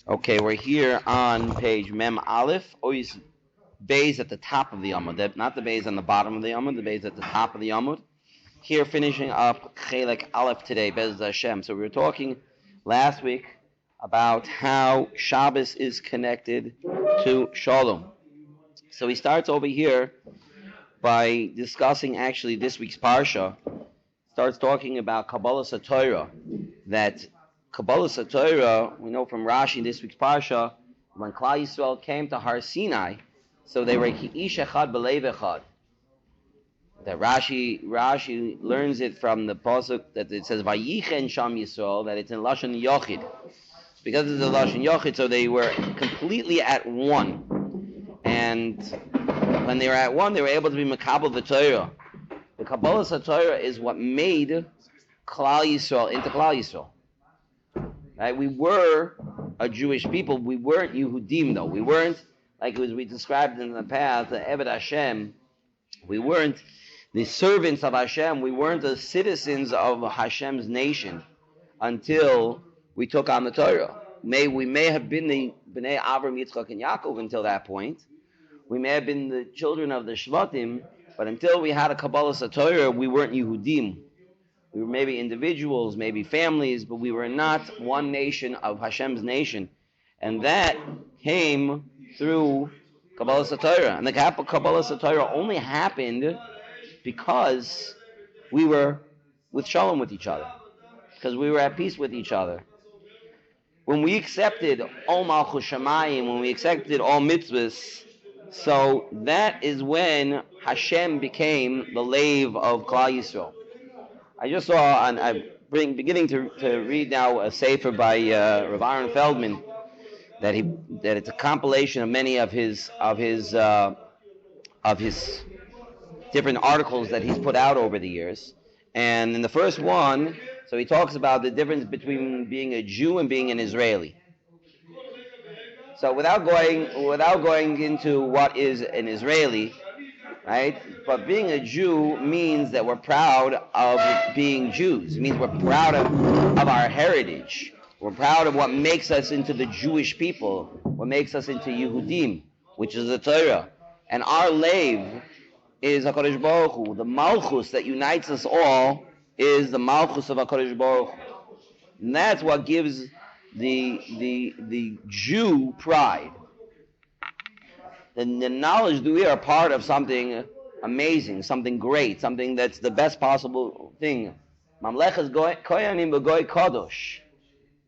Okay, we're here on page Mem Aleph. Always bays at the top of the Amud, not the bays on the bottom of the Amud, the bays at the top of the Amud. Here, finishing up Chelek Aleph today, Bez Hashem. So we were talking last week about how Shabbos is connected to Shalom. So he starts over here by discussing actually this week's Parsha. Starts talking about Kabbalah Satorah, that Kabbalah Satorah, we know from Rashi in this week's Parsha, when Klal Yisrael came to Har Sinai, so they were Ki'ish Echad B'Lev Echad. That Rashi learns it from the pasuk that it says Vayichen Sham Yisrael, that it's in Lashon Yochid. Because it's in Lashon Yochid, so they were completely at one. And when they were at one, they were able to be Makabel the Torah. The Kabbalah Satorah is what made Klal Yisrael into Klal Yisrael. Right? We were a Jewish people. We weren't Yehudim, though. We weren't, like we described in the past, the Eved Hashem. We weren't the servants of Hashem. We weren't the citizens of Hashem's nation until we took on the Torah. We may have been the Bnei Avram, Yitzchak, and Yaakov until that point. We may have been the children of the Shvatim, but until we had a Kabbalah Satorah, we weren't Yehudim. We were maybe individuals, maybe families, but we were not one nation of Hashem's nation. And that came through Kabbalah Satorah. And the Kabbalah Satorah only happened because we were with Shalom with each other. Because we were at peace with each other. When we accepted all Malchus Shamayim, when we accepted all mitzvahs, so that is when Hashem became the lave of Klal Yisrael. I just saw, and I'm beginning to read now a sefer by Rav Aaron Feldman, that it's a compilation of many of his different articles that he's put out over the years. And in the first one, so he talks about the difference between being a Jew and being an Israeli. So without going into what is an Israeli, right? But being a Jew means that we're proud of being Jews. It means we're proud of our heritage. We're proud of what makes us into the Jewish people, what makes us into Yehudim, which is the Torah. And our lave is HaKadosh Baruch Hu. The Malchus that unites us all is the Malchus of HaKadosh Baruch Hu. And that's what gives the Jew pride. The knowledge that we are part of something amazing, something great, something that's the best possible thing. Mamlechas koyanim b'goy kadosh.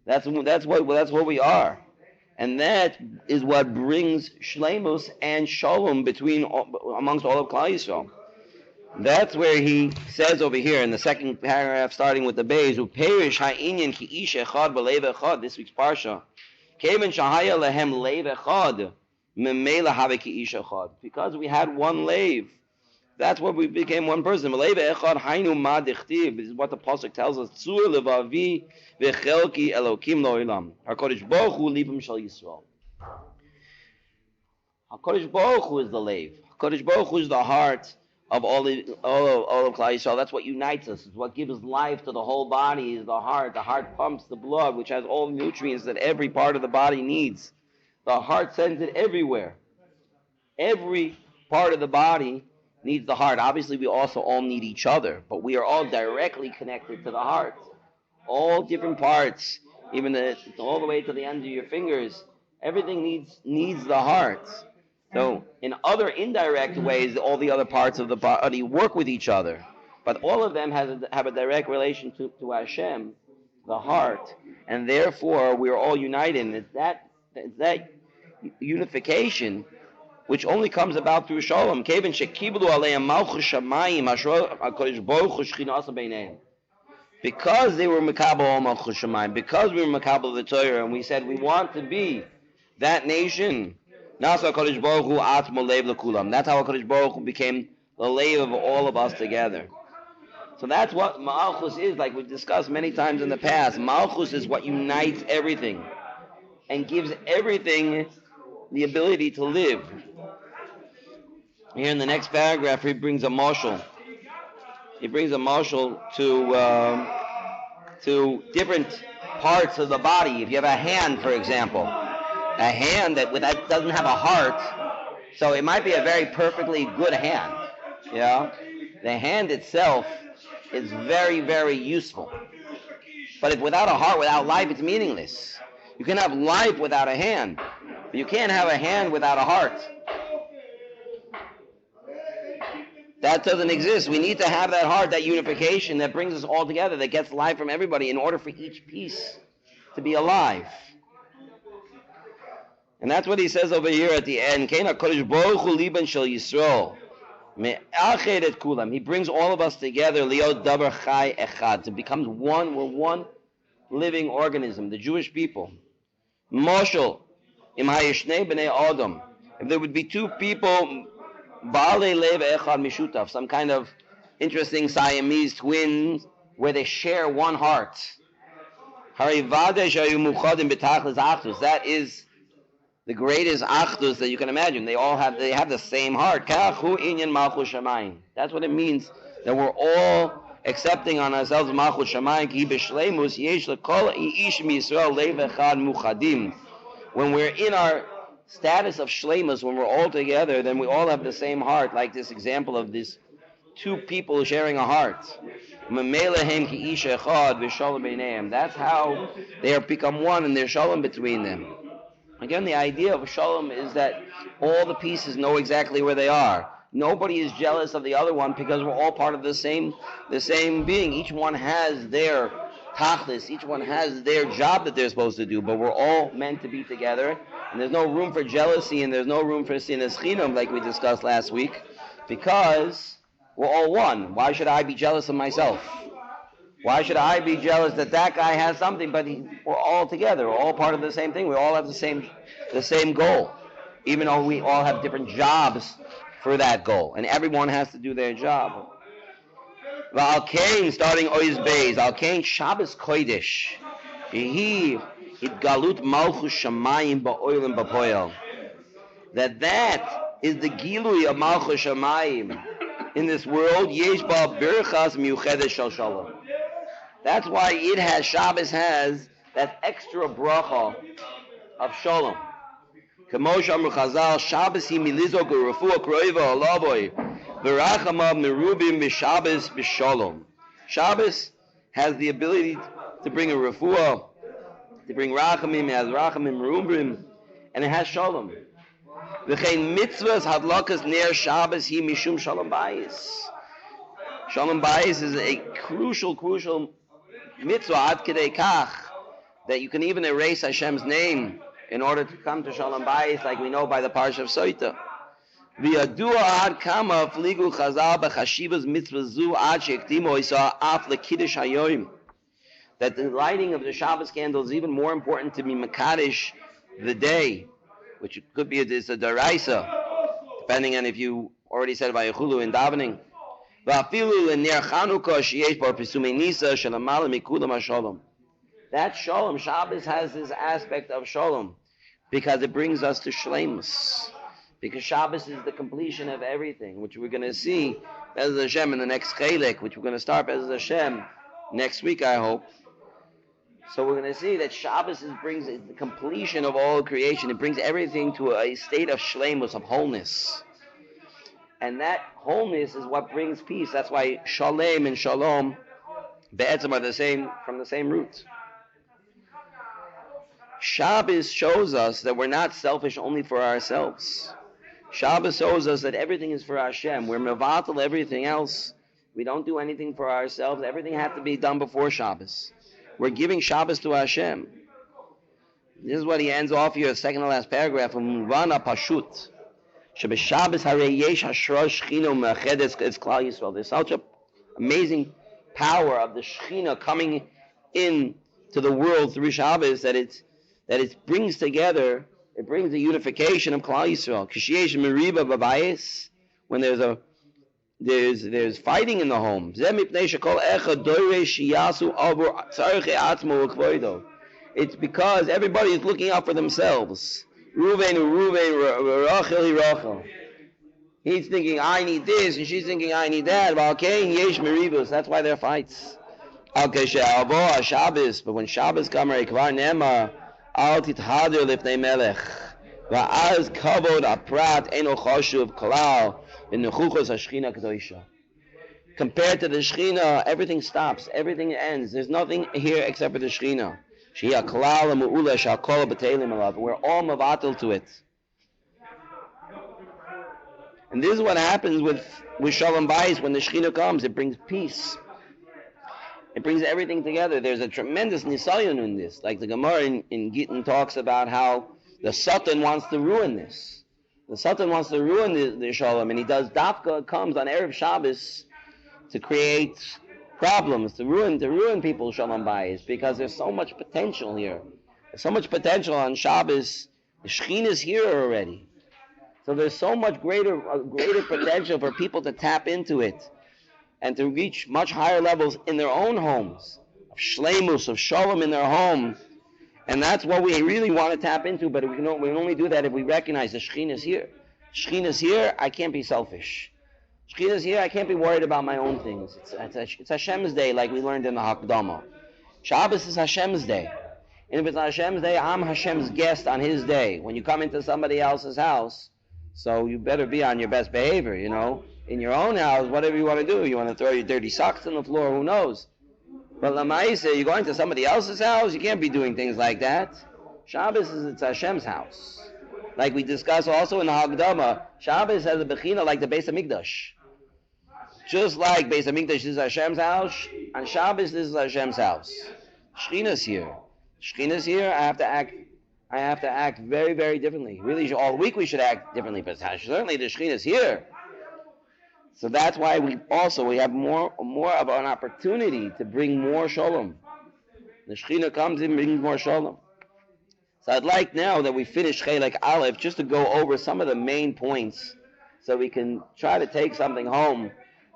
That's what we are, and that is what brings shleimus and shalom amongst all of Klal Yisrael. That's where he says over here in the second paragraph, starting with the beis, uperish ha'inyan ki ish echad b'leiv echad. This week's parsha, keven shahaya lehem leiv echad. Because we had one lave, that's what we became one person. This is what the pasuk tells us. HaKadosh Baruch Hu libim shel Yisrael. HaKadosh Baruch Hu is the lave. HaKadosh Baruch Hu is the heart of all of Klal Yisrael. That's what unites us. It's what gives life to the whole body. Is the heart. The heart pumps the blood, which has all the nutrients that every part of the body needs. The heart sends it everywhere. Every part of the body needs the heart. Obviously, we also all need each other, but we are all directly connected to the heart. All different parts, even all the way to the ends of your fingers, everything needs the heart. So, in other indirect ways, all the other parts of the body work with each other, but all of them have a direct relation to Hashem, the heart, and therefore we are all united. It's that unification which only comes about through Shalom. Because they were Mekabel Malchus Shamayim, because we were Mekabel the Torah, and we said we want to be that nation. That's how HaKadosh Baruch Hu became the lave of all of us together. So that's what Malchus is, like we've discussed many times in the past. Malchus is what unites everything and gives everything the ability to live. Here in the next paragraph, he brings a mashal. He brings a mashal to different parts of the body. If you have a hand, for example, A hand that doesn't have a heart, so it might be a very perfectly good hand. Yeah, the hand itself is very, very useful. But if without a heart, without life, it's meaningless. You can have life without a hand, but you can't have a hand without a heart. That doesn't exist. We need to have that heart, that unification that brings us all together, that gets life from everybody in order for each piece to be alive. And that's what he says over here at the end. He brings all of us together, to become one. We're one living organism, the Jewish people. Moshel, if there would be two people, some kind of interesting Siamese twins where they share one heart. That is the greatest achdus that you can imagine. They have the same heart. That's what it means that we're all accepting on ourselves malchus shamayim. When we're in our status of shleimus, when we're all together, then we all have the same heart, like this example of these two people sharing a heart. That's how they are become one, and there's shalom between them. Again, the idea of shalom is that all the pieces know exactly where they are. Nobody is jealous of the other one because we're all part of the same being. Each one has their tachlis, each one has their job that they're supposed to do, but we're all meant to be together, and there's no room for jealousy, and there's no room for sinas chinam, like we discussed last week, because we're all one. Why should I be jealous of myself? Why should I be jealous that guy has something, but we're all together, we're all part of the same thing, we all have the same goal, even though we all have different jobs for that goal, and everyone has to do their job. V'alkein, starting Ois Beis, Alkein Shabbos Kodesh, Yehi Galut Malchus Shamayim Ba'olim Ba'poel. That is the Gilui of Malchus Shamayim in this world. Yesh Ba Birchas Miuchedes Shal Shalom. That's why Shabbos has that extra bracha of Shalom. Kamosh Amru Chazal, Shabbos hi milizo gerufua kroiva alavoy. V'rachamav merubim b'Shabbos b'Shalom. Shabbos has the ability to bring a refuah, to bring rachamim, it has rachamim merubim, and it has Shalom. V'chein mitzvahs hadlakas ner Shabbos hi mishum Shalom bayis. Shalom bayis is a crucial mitzvah ad kedei kach that you can even erase Hashem's name in order to come to Shalom bayis, like we know by the parsha of Soita. V'yadua ad kama fligu chazal b'chashivas mitzvah zu ad she'ekdimo isa af lekiddush hayoim. That the lighting of the Shabbos candle is even more important to be mekadesh the day, which could be a deraisa, depending on if you already said vayechulu in davening. V'afilu l'ner Chanukah sheyesh bar pesumei nisa shelamala mikulam hashalom. That Shalom, Shabbos has this aspect of Shalom because it brings us to Shleimus. Because Shabbos is the completion of everything, which we're going to see Be'ez Hashem in the next Chelek, which we're going to start Be'ez Hashem next week, I hope. So we're going to see that Shabbos brings the completion of all creation. It brings everything to a state of Shleimus, of wholeness. And that wholeness is what brings peace. That's why Shalem and Shalom Be'etzim are from the same root. Shabbos shows us that we're not selfish only for ourselves. Shabbos shows us that everything is for Hashem. We're mevatel everything else. We don't do anything for ourselves. Everything has to be done before Shabbos. We're giving Shabbos to Hashem. This is what he ends off here, second to last paragraph, from Muvana Pashut. Shabbos harei yesh hashrosh shchina u'me'achedes es klal Yisrael. There's such an amazing power of the Shechina coming in to the world through Shabbos that it brings together, it brings the unification of Klal Yisrael. Kishiyesh meriba babayis, when there's fighting in the home. It's because everybody is looking out for themselves. Rachel. He's thinking, I need this, and she's thinking, I need that. That's why there are fights. But when Shabbos comes, Al tithader lifnei melech. Va'az kavod aprat eno chashuv klal v'nechuchos hashchina kedosha. Compared to the Shechina, everything stops, everything ends. There's nothing here except for the Shechina. We're all mavatal to it. And this is what happens with Shalom Bayis when the Shechina comes. It brings peace. It brings everything together. There's a tremendous nisayon in this. Like the Gemara in Gittin talks about how the Satan wants to ruin this. The Satan wants to ruin the Shalom, and he does Dafka, comes on Erev Shabbos to create problems, to ruin people's Shalom Bayis, because there's so much potential here. There's so much potential on Shabbos. The Shechina is here already. So there's so much greater potential for people to tap into it and to reach much higher levels in their own homes, of shleimus, of shalom in their home. And that's what we really want to tap into, but we can only do that if we recognize the Shechina is here. Shechina is here, I can't be selfish. Shechina is here, I can't be worried about my own things. It's Hashem's day, like we learned in the Hakdama. Shabbos is Hashem's day. And if it's Hashem's day, I'm Hashem's guest on His day. When you come into somebody else's house, so you better be on your best behavior, you know. In your own house, whatever you want to do. You want to throw your dirty socks on the floor, who knows? But Lamaisa, you're going to somebody else's house, you can't be doing things like that. Shabbos it's Hashem's house. Like we discussed also in the Hagdama, Shabbos has a bechina like the Beis HaMikdash. Just like Beis HaMikdash is Hashem's house, on Shabbos this is Hashem's house. Shechina's here. Shechina's here, I have to act very, very differently. Really, all week we should act differently, but certainly the Shechina's here. So that's why we have more of an opportunity to bring more shalom. The Shechina comes in and brings more shalom. So I'd like now that we finish Chelek Aleph just to go over some of the main points so we can try to take something home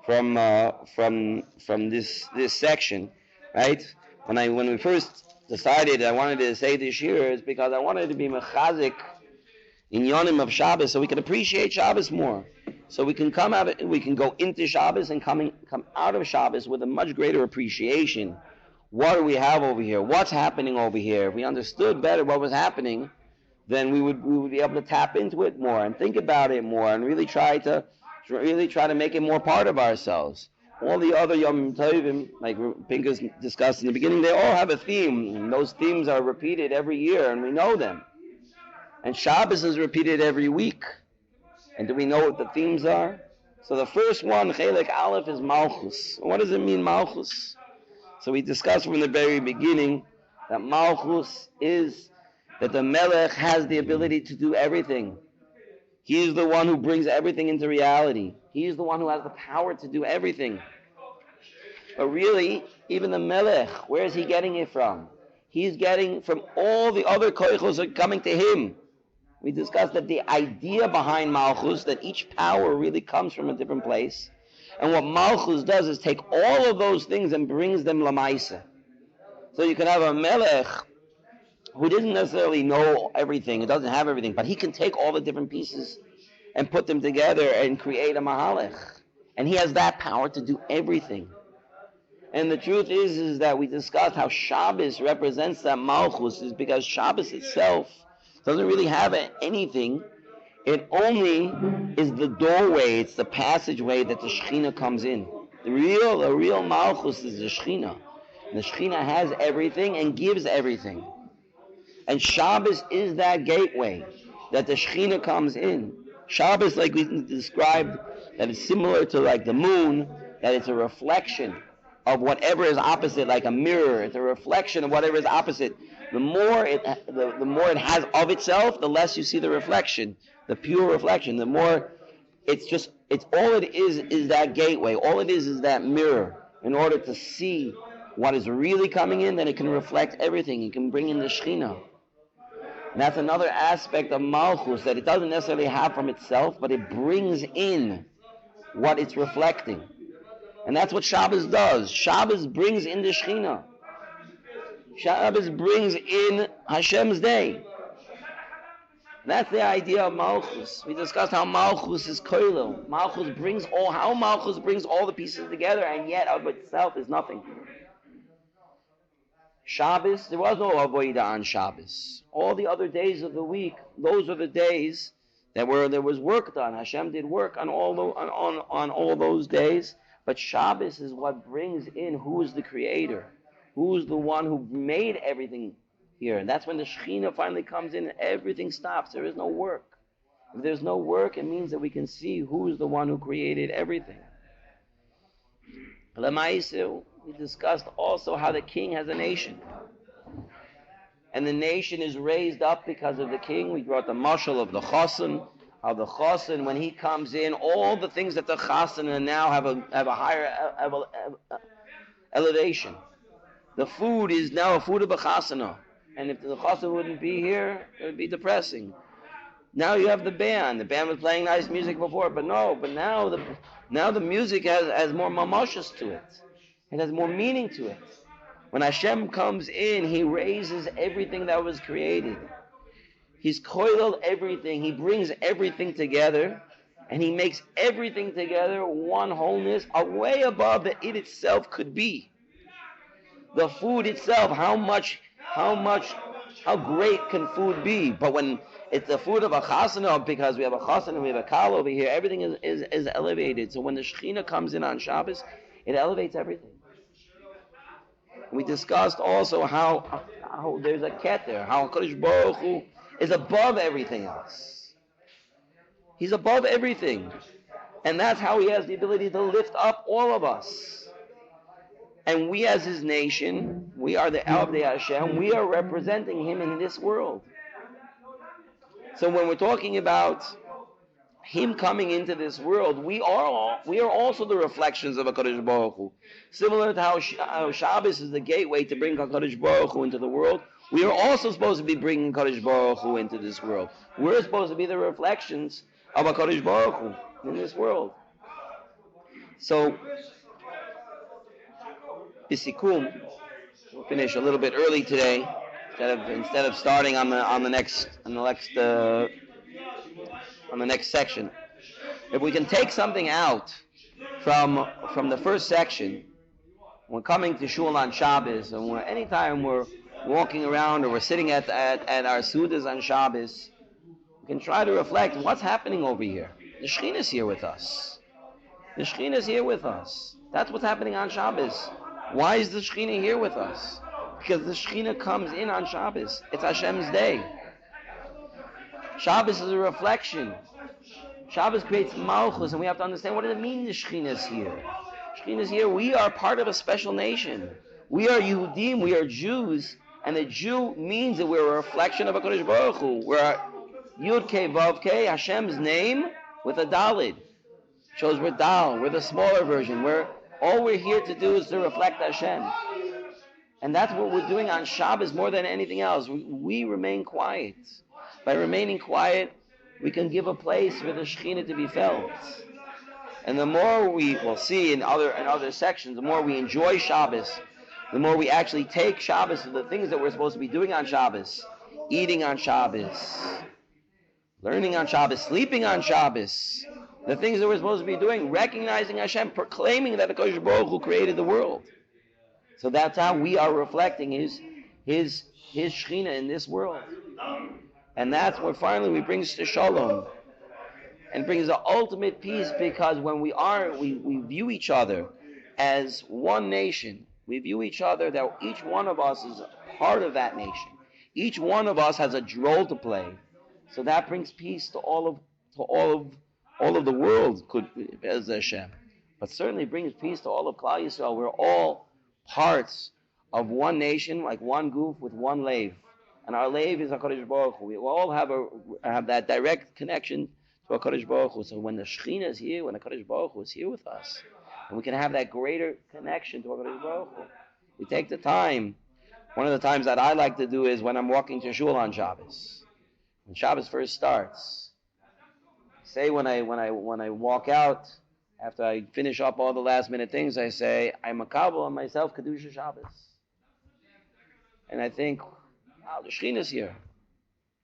from this section, right? When we first decided I wanted to say this year is because I wanted to be mechazik in Yonim of Shabbos so we can appreciate Shabbos more. So we can we can go into Shabbos and come out of Shabbos with a much greater appreciation. What do we have over here? What's happening over here? If we understood better what was happening, then we would be able to tap into it more and think about it more and really try to make it more part of ourselves. All the other Yom Tovim, like Pinkas discussed in the beginning, they all have a theme. And those themes are repeated every year, and we know them. And Shabbos is repeated every week. And do we know what the themes are? So the first one, Chelek Aleph, is Malchus. What does it mean, Malchus? So we discussed from the very beginning that Malchus is that the Melech has the ability to do everything. He is the one who brings everything into reality. He is the one who has the power to do everything. But really, even the Melech, where is he getting it from? He's getting from all the other koichos that are coming to him. We discussed that the idea behind Malchus, that each power really comes from a different place. And what Malchus does is take all of those things and brings them lamaisa. So you can have a Melech who doesn't necessarily know everything, who doesn't have everything, but he can take all the different pieces and put them together and create a Mahalech. And he has that power to do everything. And the truth is that we discussed how Shabbos represents that Malchus is because Shabbos itself doesn't really have anything. It only is the doorway, it's the passageway that the Shechina comes in. The real Malchus is the Shechina. The Shechina has everything and gives everything. And Shabbos is that gateway that the Shechina comes in. Shabbos, like we described, that is similar to like the moon, that it's a reflection of whatever is opposite, like a mirror. It's a reflection of whatever is opposite. The more it has of itself, the less you see the reflection, the pure reflection. The more it's all it is that gateway. All it is that mirror. In order to see what is really coming in, then it can reflect everything. It can bring in the Shechina. And that's another aspect of Malchus that it doesn't necessarily have from itself, but it brings in what it's reflecting. And that's what Shabbos does. Shabbos brings in the Shechina. Shabbos brings in Hashem's day. That's the idea of Malchus. We discussed how Malchus is koilel. Malchus brings all the pieces together, and yet of itself is nothing. Shabbos, there was no avodah on Shabbos. All the other days of the week, those are the days that there was work done. Hashem did work on all those days. But Shabbos is what brings in who is the creator, who is the one who made everything here. And that's when the Shekhinah finally comes in and everything stops. There is no work. If there's no work, it means that we can see who is the one who created everything. Lama'isu, we discussed also how the king has a nation. And the nation is raised up because of the king. We brought the mashal of the chosin. Of the chosin, when he comes in, all the things that the chosin now have a higher elevation. The food is now a food of a chasana. And if the chosin wouldn't be here, it would be depressing. Now you have the band. The band was playing nice music before, but now the music has more mamashas to it. It has more meaning to it. When Hashem comes in, He raises everything that was created. He's koiled everything. He brings everything together, and He makes everything together one wholeness, way above that it itself could be. The food itself, how great can food be? But when it's the food of a chasana, because we have a chasana and we have a kal over here, everything is elevated. So when the Shekhinah comes in on Shabbos, it elevates everything. We discussed also how there's a keter, how HaKadosh Baruch Hu is above everything else. He's above everything. And that's how He has the ability to lift up all of us. And we as His nation, we are the Avdei Hashem, we are representing Him in this world. So when we're talking about Him coming into this world, we are also the reflections of HaKadosh Baruch Hu. Similar to how Shabbos is the gateway to bring HaKadosh Baruch Hu into the world, we are also supposed to be bringing HaKadosh Baruch Hu into this world. We're supposed to be the reflections of HaKadosh Baruch Hu in this world. So, Bisikum, we'll finish a little bit early today, instead of starting on the next section. If we can take something out from the first section, when coming to shul on Shabbos, and anytime we're walking around or we're sitting at our sudas on Shabbos, we can try to reflect what's happening over here. The Shekhinah is here with us. The Shekhinah is here with us. That's what's happening on Shabbos. Why is the Shekhinah here with us? Because the Shekhinah comes in on Shabbos. It's Hashem's day. Shabbos is a reflection. Shabbos creates malchus, and we have to understand, what does it mean the Shekhinah is here? Shekhinah is here. We are part of a special nation. We are Yehudim, we are Jews, and the Jew means that we're a reflection of HaKadosh Baruch Hu. We're Yud Kei Vav Kei, Hashem's name, with a Dalid. Shows we're Dal, we're the smaller version. All we're here to do is to reflect Hashem. And that's what we're doing on Shabbos more than anything else. We remain quiet. By remaining quiet, we can give a place for the Shekhinah to be felt. And the more we'll see in other sections, the more we enjoy Shabbos, the more we actually take Shabbos to the things that we're supposed to be doing on Shabbos. Eating on Shabbos, learning on Shabbos, sleeping on Shabbos. The things that we're supposed to be doing, recognizing Hashem, proclaiming that HaKadosh Baruch Hu created the world. So that's how we are reflecting His Shekhinah in this world. And that's where finally we bring to Shalom. And brings the ultimate peace, because when we view each other as one nation. We view each other that each one of us is part of that nation. Each one of us has a role to play. So that brings peace to all of the world, as Hashem. But certainly brings peace to all of Klal Yisrael. We're all parts of one nation, like one goof with one lave. And our lave is HaKadosh Baruch Hu. We all have that direct connection to HaKadosh Baruch Hu. So when the Shekhinah is here, when HaKadosh Baruch Hu is here with us, and we can have that greater connection to HaKadosh Baruch Hu, we take the time. One of the times that I like to do is when I'm walking to shul on Shabbos. When Shabbos first starts, say when I walk out, after I finish up all the last minute things, I say, I'm makabel on myself Kedusha Shabbos. And I think, wow, the Shekhinah's here.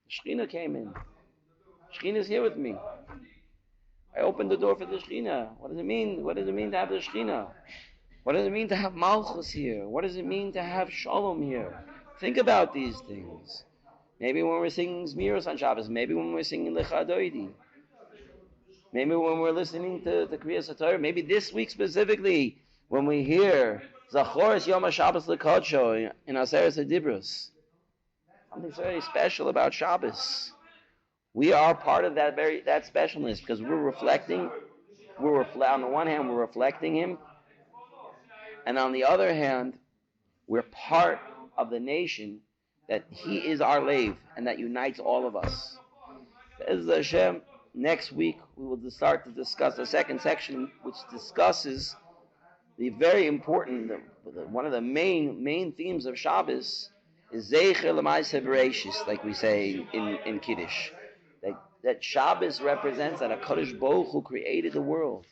The Shekhinah came in. The Shekhinah's here with me. I opened the door for the Shekhinah. What does it mean? What does it mean to have the Shekhinah? What does it mean to have Malchus here? What does it mean to have Shalom here? Think about these things. Maybe when we're singing Zmiros on Shabbos, maybe when we're singing Lecha Doidi, maybe when we're listening to Kriyas HaTorah, maybe this week specifically, when we hear Zachoris Yom HaShabbos L'Kodsho in Aseret HaDibros. Something very special about Shabbos. We are part of that specialness because we're reflecting. On the one hand, we're reflecting Him, and on the other hand, we're part of the nation that He is our Lev and that unites all of us. As Hashem, next week we will start to discuss the second section, which discusses the very important, one of the main themes of Shabbos is Zeicher L'Maaseh Bereishis, like we say in Kiddush. That Shabbos represents that HaKadosh Baruch Hu created the world.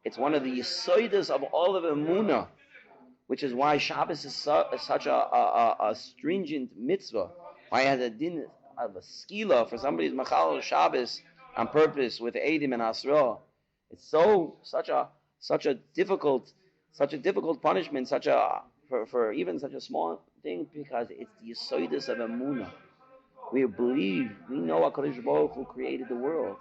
It's one of the Yesoidas of all of Emunah, which is why Shabbos is such a stringent mitzvah. Why it has a din of a skila for somebody's machal Shabbos on purpose with Eidim and Asra. It's such a difficult punishment, for even such a small thing, because it's the Yesoidas of Emunah. We know HaKadosh Baruch Hu created the world.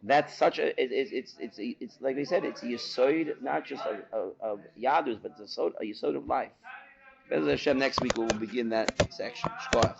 That's such a, it's like we said, it's a Yesod, not just of Yadus, but it's a Yesod of life. Bez Hashem, next week we will begin that section. Shkoach.